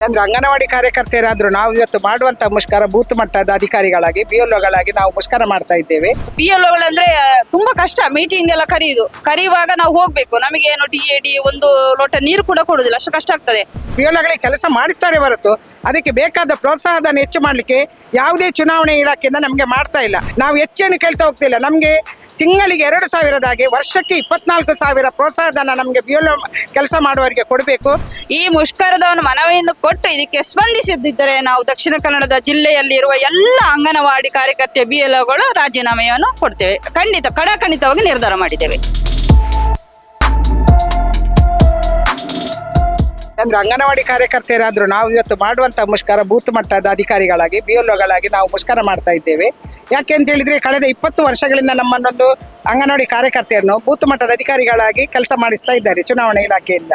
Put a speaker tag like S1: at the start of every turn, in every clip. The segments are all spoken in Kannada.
S1: ಅಂದ್ರೆ ಅಂಗನವಾಡಿ ಕಾರ್ಯಕರ್ತೆಯರಾದ್ರೂ ನಾವು ಇವತ್ತು ಮಾಡುವಂತ ಮುಷ್ಕರ ಬೂತ್ ಮಟ್ಟದ ಅಧಿಕಾರಿಗಳಾಗಿ ಬಿಎಲ್ಒಗಳಾಗಿ ನಾವು ಮುಷ್ಕರ ಮಾಡ್ತಾ ಇದ್ದೇವೆ.
S2: ಬಿಎಲ್ಒಗಳಂದ್ರೆ ತುಂಬಾ ಕಷ್ಟ. ಮೀಟಿಂಗ್ ಎಲ್ಲ ಕರೆಯುವಾಗ ನಾವು ಹೋಗ್ಬೇಕು. ನಮಗೆ ಏನು ಡಿ ಒಂದು ಲೋಟ ನೀರು ಕೂಡ ಕೊಡುದಿಲ್ಲ, ಅಷ್ಟು ಕಷ್ಟ ಆಗ್ತದೆ.
S1: ಬಿಎಲ್ಒಗಳಿಗೆ ಕೆಲಸ ಮಾಡಿಸ್ತಾರೆ ಹೊರತು ಅದಕ್ಕೆ ಬೇಕಾದ ಪ್ರೋತ್ಸಾಹಧನ ಹೆಚ್ಚು ಮಾಡ್ಲಿಕ್ಕೆ ಯಾವುದೇ ಚುನಾವಣೆ ಇಲಾಖೆಯಿಂದ ನಮ್ಗೆ ಮಾಡ್ತಾ ಇಲ್ಲ. ನಾವು ಹೆಚ್ಚೇನು ಕೇಳ್ತಾ ಹೋಗ್ತಿಲ್ಲ. ನಮ್ಗೆ ತಿಂಗಳಿಗೆ 2,000 ವರ್ಷಕ್ಕೆ 24,000 ಪ್ರೋತ್ಸಾಹಧನ ನಮಗೆ ಬಿಎಲ್ಒ ಕೆಲಸ ಮಾಡುವವರಿಗೆ ಕೊಡಬೇಕು.
S2: ಈ ಮುಷ್ಕರದವನು ಮನವಿಯನ್ನು ಕೊಟ್ಟು ಇದಕ್ಕೆ ಸ್ಪಂದಿಸದಿದ್ದರೆ ನಾವು ದಕ್ಷಿಣ ಕನ್ನಡದ ಜಿಲ್ಲೆಯಲ್ಲಿ ಇರುವ ಎಲ್ಲ ಅಂಗನವಾಡಿ ಕಾರ್ಯಕರ್ತೆ ಬಿಎಲ್ಒಗಳು ರಾಜೀನಾಮೆಯನ್ನು ಕೊಡ್ತೇವೆ. ಖಂಡಿತವಾಗಿ ನಿರ್ಧಾರ ಮಾಡಿದ್ದೇವೆ.
S1: ಅಂದ್ರೆ ಅಂಗನವಾಡಿ ಕಾರ್ಯಕರ್ತೆಯರಾದ್ರೂ ನಾವು ಇವತ್ತು ಮಾಡುವಂತ ಮುಷ್ಕರ ಬೂತ್ ಮಟ್ಟದ ಅಧಿಕಾರಿಗಳಾಗಿ ಬಿಎಲ್ಒಗಳಾಗಿ ನಾವು ಮುಷ್ಕರ ಮಾಡ್ತಾ ಇದ್ದೇವೆ. ಯಾಕೆ ಅಂತ ಹೇಳಿದ್ರೆ ಕಳೆದ 20 ವರ್ಷಗಳಿಂದ ನಮ್ಮನ್ನೊಂದು ಅಂಗನವಾಡಿ ಕಾರ್ಯಕರ್ತೆಯನ್ನು ಬೂತ್ ಮಟ್ಟದ ಅಧಿಕಾರಿಗಳಾಗಿ ಕೆಲಸ ಮಾಡಿಸ್ತಾ ಇದ್ದಾರೆ ಚುನಾವಣಾ ಇಲಾಖೆಯಿಂದ.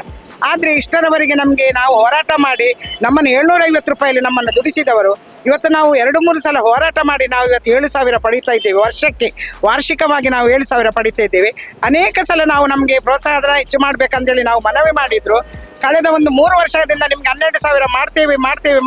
S1: ಆದರೆ ಇಷ್ಟರವರೆಗೆ ನಮಗೆ ನಾವು ಹೋರಾಟ ಮಾಡಿ ನಮ್ಮನ್ನು 750 ರೂಪಾಯಿಯಲ್ಲಿ ನಮ್ಮನ್ನು ದುಡಿಸಿದವರು ಇವತ್ತು ನಾವು 2-3 ಸಲ ಹೋರಾಟ ಮಾಡಿ ನಾವು ಇವತ್ತು 7,000 ಪಡೀತಾ ಇದ್ದೇವೆ. ವಾರ್ಷಿಕವಾಗಿ ನಾವು 7,000 ಪಡೀತಾ ಇದ್ದೇವೆ. ಅನೇಕ ಸಲ ನಾವು ನಮಗೆ ಪ್ರೋತ್ಸಾಹಧನ ಹೆಚ್ಚು ಮಾಡಬೇಕಂತೇಳಿ ನಾವು ಮನವಿ ಮಾಡಿದ್ರು. ಕಳೆದ ಒಂದು 3 ವರ್ಷದಿಂದ ನಿಮ್ಗೆ 12,000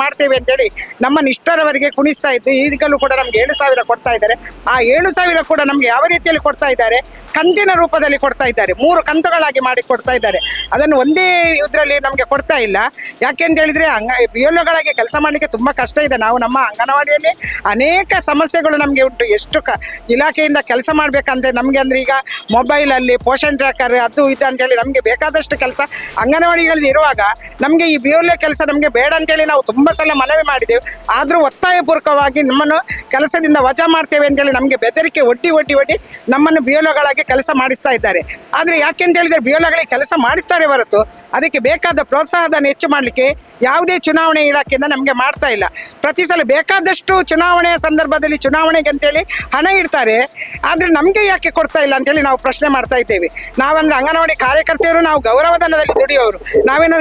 S1: ಮಾಡ್ತೇವೆ ಅಂತೇಳಿ ನಮ್ಮನ್ನು ಇಷ್ಟರವರೆಗೆ ಕುಣಿಸ್ತಾ ಇದ್ದು ಈಗಲೂ ಕೂಡ ನಮ್ಗೆ 7,000 ಕೊಡ್ತಾ ಇದ್ದಾರೆ. ಆ 7,000 ಕೂಡ ನಮ್ಗೆ ಯಾವ ರೀತಿಯಲ್ಲಿ ಕೊಡ್ತಾ ಇದ್ದಾರೆ? ಕಂತಿನ ರೂಪದಲ್ಲಿ ಕೊಡ್ತಾ ಇದ್ದಾರೆ. 3 ಕಂತುಗಳಾಗಿ ಮಾಡಿ ಕೊಡ್ತಾ ಇದ್ದಾರೆ. ಅದನ್ನು ಒಂದೇ ಇದರಲ್ಲಿ ನಮಗೆ ಕೊಡ್ತಾ ಇಲ್ಲ. ಯಾಕೆ ಅಂತ ಹೇಳಿದ್ರೆ ಬಿಎಲ್ಒಗಳಾಗಿ ಕೆಲಸ ಮಾಡಲಿಕ್ಕೆ ತುಂಬಾ ಕಷ್ಟ ಇದೆ. ನಾವು ನಮ್ಮ ಅಂಗನವಾಡಿಯಲ್ಲಿ ಅನೇಕ ಸಮಸ್ಯೆಗಳು ನಮಗೆ ಉಂಟು. ಎಷ್ಟು ಇಲಾಖೆಯಿಂದ ಕೆಲಸ ಮಾಡ್ಬೇಕಂದ್ರೆ ನಮ್ಗೆ ಅಂದ್ರೆ ಈಗ ಮೊಬೈಲಲ್ಲಿ ಪೋಷನ್ ಟ್ರ್ಯಾಕರ್ ಅದು ಇದು ಅಂತೇಳಿ ನಮಗೆ ಬೇಕಾದಷ್ಟು ಕೆಲಸ ಅಂಗನವಾಡಿಗಳಲ್ಲಿ ಇರುವಾಗ ನಮಗೆ ಈ ಬಿಎಲ್ಒ ಕೆಲಸ ನಮಗೆ ಬೇಡ ಅಂತೇಳಿ ನಾವು ತುಂಬಾ ಸಲ ಮನವಿ ಮಾಡಿದ್ದೇವೆ. ಆದರೂ ಒತ್ತಾಯಪೂರ್ವಕವಾಗಿ ನಮ್ಮನ್ನು ಕೆಲಸದಿಂದ ವಜಾ ಮಾಡ್ತೇವೆ ಅಂತೇಳಿ ನಮಗೆ ಬೆದರಿಕೆ ಒಡ್ಡಿ ನಮ್ಮನ್ನು ಬಿಎಲ್ಒಗಳಾಗಿ ಕೆಲಸ ಮಾಡಿಸ್ತಾ ಇದ್ದಾರೆ. ಆದರೆ ಯಾಕೆ ಅಂತ ಹೇಳಿದ್ರೆ ಬಿಎಲ್ಒಗಳಿಗೆ ಕೆಲಸ ಮಾಡಿಸ್ತಾರೆ ಹೊರತು ಅದಕ್ಕೆ ಬೇಕಾದ ಪ್ರೋತ್ಸಾಹಧನ ಹೆಚ್ಚು ಮಾಡಲಿಕ್ಕೆ ಯಾವುದೇ ಚುನಾವಣೆ ಇಲಾಖೆಯಿಂದ ನಮಗೆ ಮಾಡ್ತಾ ಇಲ್ಲ. ಪ್ರತಿ ಸಲ ಬೇಕಾದಷ್ಟು ಚುನಾವಣೆಯ ಸಂದರ್ಭದಲ್ಲಿ ಚುನಾವಣೆಗೆ ಅಂತೇಳಿ ಹಣ ಇಡ್ತಾರೆ. ಆದರೆ ನಮಗೆ ಯಾಕೆ ಕೊಡ್ತಾ ಇಲ್ಲ ಅಂತೇಳಿ ನಾವು ಪ್ರಶ್ನೆ ಮಾಡ್ತಾ ಇದ್ದೇವೆ. ನಾವಂದ್ರೆ ಅಂಗನವಾಡಿ ಕಾರ್ಯಕರ್ತೆಯರು ನಾವು ಗೌರವಧನದಲ್ಲಿ ದುಡಿಯೋರು. ನಾವೇನು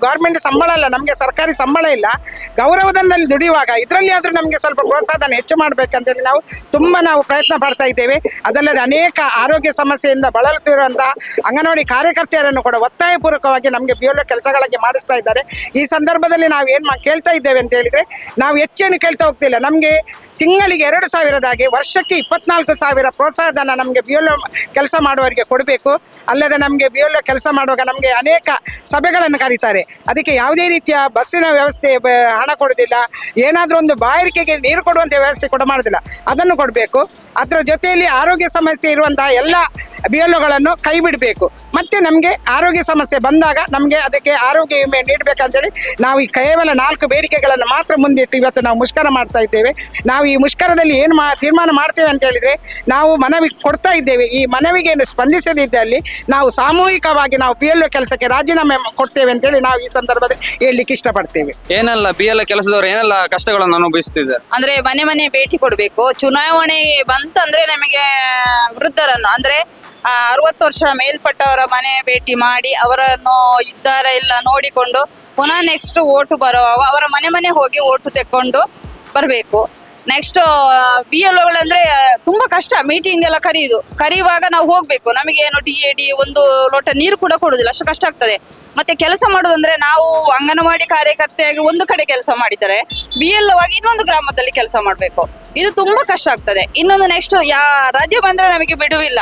S1: ಗೌರ್ಮೆಂಟ್ ಸಂಬಳ ಅಲ್ಲ, ನಮಗೆ ಸರ್ಕಾರಿ ಸಂಬಳ ಇಲ್ಲ. ಗೌರವಧನದಲ್ಲಿ ದುಡಿಯುವಾಗ ಇದರಲ್ಲಿ ಆದರೂ ನಮಗೆ ಸ್ವಲ್ಪ ಪ್ರೋತ್ಸಾಹಧನ ಹೆಚ್ಚು ಮಾಡಬೇಕಂತೇಳಿ ನಾವು ಪ್ರಯತ್ನ ಪಡ್ತಾ ಇದ್ದೇವೆ. ಅದಲ್ಲದೆ ಅನೇಕ ಆರೋಗ್ಯ ಸಮಸ್ಯೆಯಿಂದ ಬಳಲುತ್ತಿರುವಂತಹ ಅಂಗನವಾಡಿ ಕಾರ್ಯಕರ್ತೆಯರನ್ನು ಕೂಡ ಒತ್ತಾಯಪೂರ್ವಕವಾಗಿ ನಮಗೆ ಬಿಎಲ್ಒ ಕೆಲಸಗಳಿಗೆ ಮಾಡಿಸ್ತಾ ಇದ್ದಾರೆ. ಈ ಸಂದರ್ಭದಲ್ಲಿ ನಾವು ಏನು ಕೇಳ್ತಾ ಇದ್ದೇವೆ ಅಂತ ಹೇಳಿದ್ರೆ ನಾವು ಹೆಚ್ಚೇನು ಕೇಳ್ತಾ ಹೋಗ್ತಿಲ್ಲ. ನಮಗೆ ತಿಂಗಳಿಗೆ 2,000 ವರ್ಷಕ್ಕೆ 24,000 ಪ್ರೋತ್ಸಾಹಧನ ನಮಗೆ ಬಿಎಲ್ಒ ಕೆಲಸ ಮಾಡುವವರಿಗೆ ಕೊಡಬೇಕು. ಅಲ್ಲದೆ ನಮಗೆ ಬಿಎಲ್ಒ ಕೆಲಸ ಮಾಡುವಾಗ ನಮಗೆ ಅನೇಕ ಸಭೆಗಳನ್ನು ಕರೀತಾರೆ. ಅದಕ್ಕೆ ಯಾವುದೇ ರೀತಿಯ ಬಸ್ಸಿನ ವ್ಯವಸ್ಥೆ ಹಣ ಕೊಡೋದಿಲ್ಲ. ಏನಾದರೂ ಒಂದು ಬಾಯಾರಿಕೆಗೆ ನೀರು ಕೊಡುವಂಥ ವ್ಯವಸ್ಥೆ ಕೂಡ ಮಾಡೋದಿಲ್ಲ, ಅದನ್ನು ಕೊಡಬೇಕು. ಅದರ ಜೊತೆಯಲ್ಲಿ ಆರೋಗ್ಯ ಸಮಸ್ಯೆ ಇರುವಂತಹ ಎಲ್ಲ ಬಿಎಲ್ಒಗಳನ್ನು ಕೈ ಬಿಡಬೇಕು. ಮತ್ತು ನಮಗೆ ಆರೋಗ್ಯ ಸಮಸ್ಯೆ ಬಂದಾಗ ನಮಗೆ ಅದಕ್ಕೆ ಆರೋಗ್ಯ ವಿಮೆ ನೀಡಬೇಕಂತೇಳಿ ನಾವು ಈ ಕೇವಲ 4 ಬೇಡಿಕೆಗಳನ್ನು ಮಾತ್ರ ಮುಂದಿಟ್ಟು ಇವತ್ತು ನಾವು ಮುಷ್ಕರ ಮಾಡ್ತಾ ಇದ್ದೇವೆ. ನಾವು ಈ ಮುಷ್ಕರದಲ್ಲಿ ಏನು ತೀರ್ಮಾನ ಮಾಡ್ತೇವೆ ಅಂತ ಹೇಳಿದ್ರೆ ನಾವು ಮನವಿ ಕೊಡ್ತಾ ಇದ್ದೇವೆ. ಈ ಮನವಿಗೆ ಸ್ಪಂದಿಸದಿದ್ದಲ್ಲಿ ನಾವು ಸಾಮೂಹಿಕವಾಗಿ ನಾವು ಬಿಎಲ್ಒ ಕೆಲಸಕ್ಕೆ ರಾಜೀನಾಮೆ ಕೊಡ್ತೇವೆ ಅಂತೇಳಿ ನಾವು ಈ ಸಂದರ್ಭದಲ್ಲಿ ಹೇಳಲಿಕ್ಕೆ ಇಷ್ಟಪಡ್ತೇವೆ.
S3: ಏನೆಲ್ಲ ಬಿಎಲ್ಒ ಕೆಲಸದವರು ಏನೆಲ್ಲ ಕಷ್ಟಗಳನ್ನು ಅನುಭವಿಸುತ್ತಿದ್ದಾರೆ
S2: ಅಂದ್ರೆ ಮನೆ ಭೇಟಿ ಕೊಡಬೇಕು. ಚುನಾವಣೆ ಬಂತಂದ್ರೆ ನಮಗೆ ವೃದ್ಧರನ್ನು ಅಂದ್ರೆ 60 ವರ್ಷ ಮೇಲ್ಪಟ್ಟವರ ಮನೆ ಭೇಟಿ ಮಾಡಿ ಅವರನ್ನು ಇದ್ದಾರ ಇಲ್ಲ ನೋಡಿಕೊಂಡು ಪುನಃ ನೆಕ್ಸ್ಟ್ ಓಟು ಬರುವಾಗ ಅವರ ಮನೆ ಹೋಗಿ ಓಟು ತೆಕ್ಕೊಂಡು ಬರಬೇಕು. ನೆಕ್ಸ್ಟ್ ಬಿಎಲ್ಒಗಳಂದ್ರೆ ತುಂಬಾ ಕಷ್ಟ. ಮೀಟಿಂಗ್ ಎಲ್ಲ ಕರೆಯುವಾಗ ನಾವು ಹೋಗ್ಬೇಕು. ನಮಗೆ ಏನು ಡಿ ಒಂದು ಲೋಟ ನೀರು ಕೂಡ ಕೊಡುದಿಲ್ಲ, ಅಷ್ಟು ಕಷ್ಟ ಆಗ್ತದೆ. ಮತ್ತೆ ಕೆಲಸ ಮಾಡೋದಂದ್ರೆ ನಾವು ಅಂಗನವಾಡಿ ಕಾರ್ಯಕರ್ತೆಯಾಗಿ ಒಂದು ಕಡೆ ಕೆಲಸ ಮಾಡಿದರೆ ಬಿಎಲ್ಒ ಆಗಿ ಇನ್ನೊಂದು ಗ್ರಾಮದಲ್ಲಿ ಕೆಲಸ ಮಾಡಬೇಕು. ಇದು ತುಂಬಾ ಕಷ್ಟ ಆಗ್ತದೆ. ಇನ್ನೊಂದು ನೆಕ್ಸ್ಟ್ ರಜೆ ಬಂದ್ರೆ ನಮಗೆ ಬಿಡುವಿಲ್ಲ.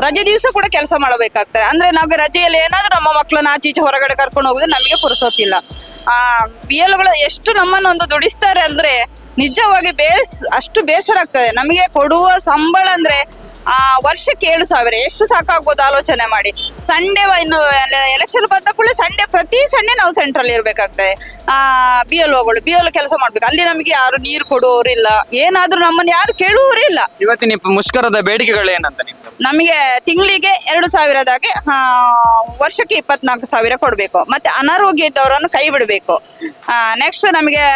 S2: ರಜೆ ದಿವಸ ಕೂಡ ಕೆಲಸ ಮಾಡಬೇಕಾಗ್ತದೆ. ಅಂದ್ರೆ ನಾವು ರಜೆಯಲ್ಲಿ ಏನಾದ್ರೂ ನಮ್ಮ ಮಕ್ಕಳನ್ನ ಆಚೀಚೆ ಹೊರಗಡೆ ಕರ್ಕೊಂಡು ಹೋಗುದು ನಮಗೆ ಪುರುಸೊತ್ತಿಲ್ಲ. ಬಿಎಲ್ಒಗಳು ಎಷ್ಟು ನಮ್ಮನ್ನೊಂದು ದುಡಿಸ್ತಾರೆ ಅಂದ್ರೆ ನಿಜವಾಗಿ ಅಷ್ಟು ಬೇಸರ ಆಗ್ತದೆ. ನಮಗೆ ಕೊಡುವ ಸಂಬಳ ಅಂದ್ರೆ ವರ್ಷಕ್ಕೆ 7,000 ಎಷ್ಟು ಸಾಕಾಗ್ಬೋದು ಆಲೋಚನೆ ಮಾಡಿ. ಸಂಡೇ ಇನ್ನು ಎಲೆಕ್ಷನ್ ಬಂದ ಕೂಡಲೇ ಪ್ರತಿ ಸಂಡೇ ನಾವು ಸೆಂಟ್ರಲ್ಲಿ ಇರ್ಬೇಕಾಗ್ತದೆ. ಬಿಎಲ್ಒ ಕೆಲಸ ಮಾಡ್ಬೇಕು. ಅಲ್ಲಿ ನಮಗೆ ಯಾರು ನೀರು ಕೊಡುವವರಿಲ್ಲ, ಏನಾದ್ರೂ ನಮ್ಮನ್ನು ಯಾರು ಕೇಳುವವರೇ ಇಲ್ಲ.
S3: ಇವತ್ತಿನ ಮುಷ್ಕರದ ಬೇಡಿಕೆಗಳು ಏನಂತ
S2: ನಮಗೆ ತಿಂಗಳಿಗೆ 2,000 ವರ್ಷಕ್ಕೆ 24,000 ಕೊಡ್ಬೇಕು. ಮತ್ತೆ ಅನಾರೋಗ್ಯ ಇದ್ದವರನ್ನು ಕೈ ಬಿಡಬೇಕು. ನೆಕ್ಸ್ಟ್ ನಮಗೆ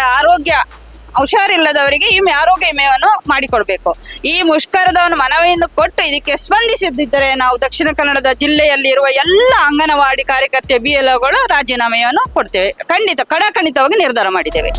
S2: ಹುಷಾರಿಲ್ಲದವರಿಗೆ ಆರೋಗ್ಯ ವಿಮೆಯನ್ನು ಮಾಡಿಕೊಡ್ಬೇಕು. ಈ ಮುಷ್ಕರದವನು ಮನವಿಯನ್ನು ಕೊಟ್ಟು ಇದಕ್ಕೆ ಸ್ಪಂದಿಸದಿದ್ದರೆ ನಾವು ದಕ್ಷಿಣ ಕನ್ನಡದ ಜಿಲ್ಲೆಯಲ್ಲಿ ಇರುವ ಎಲ್ಲ ಅಂಗನವಾಡಿ ಕಾರ್ಯಕರ್ತೆ ಬಿಎಲ್ಒಗಳು ರಾಜೀನಾಮೆಯನ್ನು ಕೊಡ್ತೇವೆ. ಖಂಡಿತವಾಗಿ ನಿರ್ಧಾರ ಮಾಡಿದ್ದೇವೆ.